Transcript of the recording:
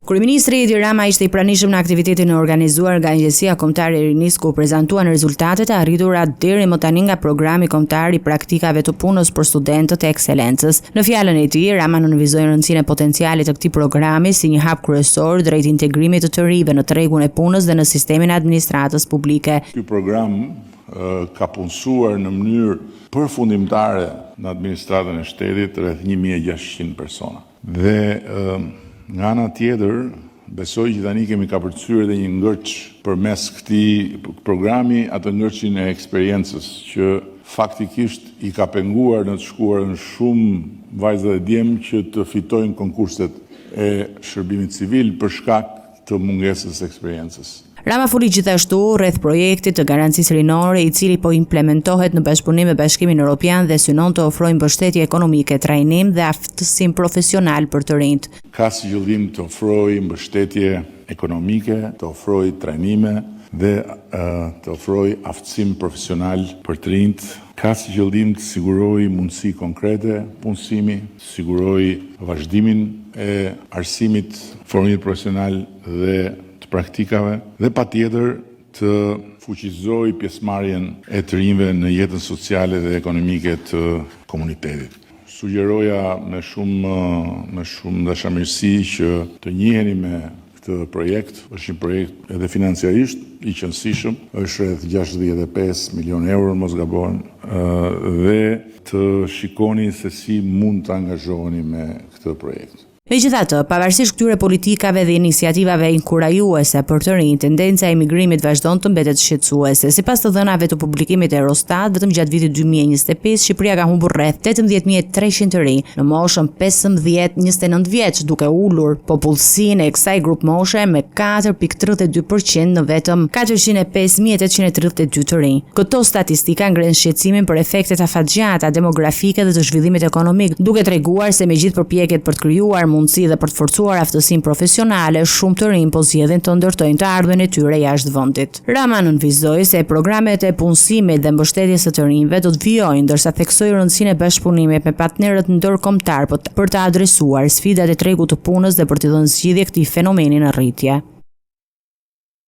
Kryeministri Edi Rama ishte I pranishëm në aktivitetin e organizuar nga Agjencia Kombëtare e Rinisë ku prezantuan rezultatet e arritura deri më tani nga programi kombëtar I praktikave të punës për studentët e ekselencës. Në fjalën e tij, Rama nënvizoi rëndësinë e potencialit të këtij programi si një hap kryesor drejt integrimit të rive në tregun e punës dhe në sistemin e administratës publike. Ky program ka punësuar në mënyrë përfundimtare në administratën e shtetit rreth 1600 persona. Dhe nga ana tjetër, besoj që tani kemi kapërcyer edhe një ngërç përmes këtij programi, atë ngërçin e eksperiencës që faktikisht I ka penguar në të shkuarën shumë vajza dhe djemë që të fitojnë konkurset e shërbimit civil për shkak të mungesës së eksperiencës. Rama foli gjithashtu rreth projektit të garancisë rinore I cili po implementohet në bashkëpunim me Bashkimin Evropian dhe synon të ofrojë mbështetje ekonomike, trajnim dhe aftësim profesional për të rinjt. Ka si qëllim të ofrojë mbështetje ekonomike, të ofrojë trajnime dhe të ofrojë aftësim profesional për të rinjt. Ka si qëllim të sigurojë mundësi konkrete punësimi, të sigurojë vazhdimin e arsimit, formimit profesional dhe praktikave dhe patjetër të fuqizoj pjesëmarrjen e të rinjve në jetën sociale dhe ekonomike të komunitetit. Sugjeroja me shumë dashamirësi që të njiheni me këtë projekt. Është një projekt edhe financiarisht I qëndësishëm, është rreth 65 milion euro, mos gabon, dhe të shikoni se si mund të angazhoheni me këtë projekt. Megjithatë, pavarësisht këtyre politikave dhe iniciativave inkurajuese për të rinj, tendenca e emigrimit vazhdon të mbetet shqetësuese. Sipas të dhënave të publikimit të Eurostat, vetëm gjatë vitit 2025, Shqipëria ka humbur rreth 18.300 të rinj në moshën 15-29 vjeç, duke ulur popullsinë e kësaj grup moshe me 4.32% në vetëm 405.832 të rinj. Këto statistika ngren shqetësimin për efektet afatgjata demografike dhe të zhvillimit ekonomik, duke treguar se megjithë përpjekjet për të krijuar mundësi dhe për të forcuar aftësinë profesionale, shumë të rinj po zgjedhin të ndërtojnë të ardhmen e tyre jashtë vendit. Rama nënvizoi se programet e punësimit dhe mbështetjes së të rinjve do të vijojnë, ndërsa theksoi rëndësinë e bashkëpunimit me partnerët ndërkombëtar për të adresuar sfidat e tregut të punës dhe për të dhënë zgjidhje këtij fenomeni në rritje.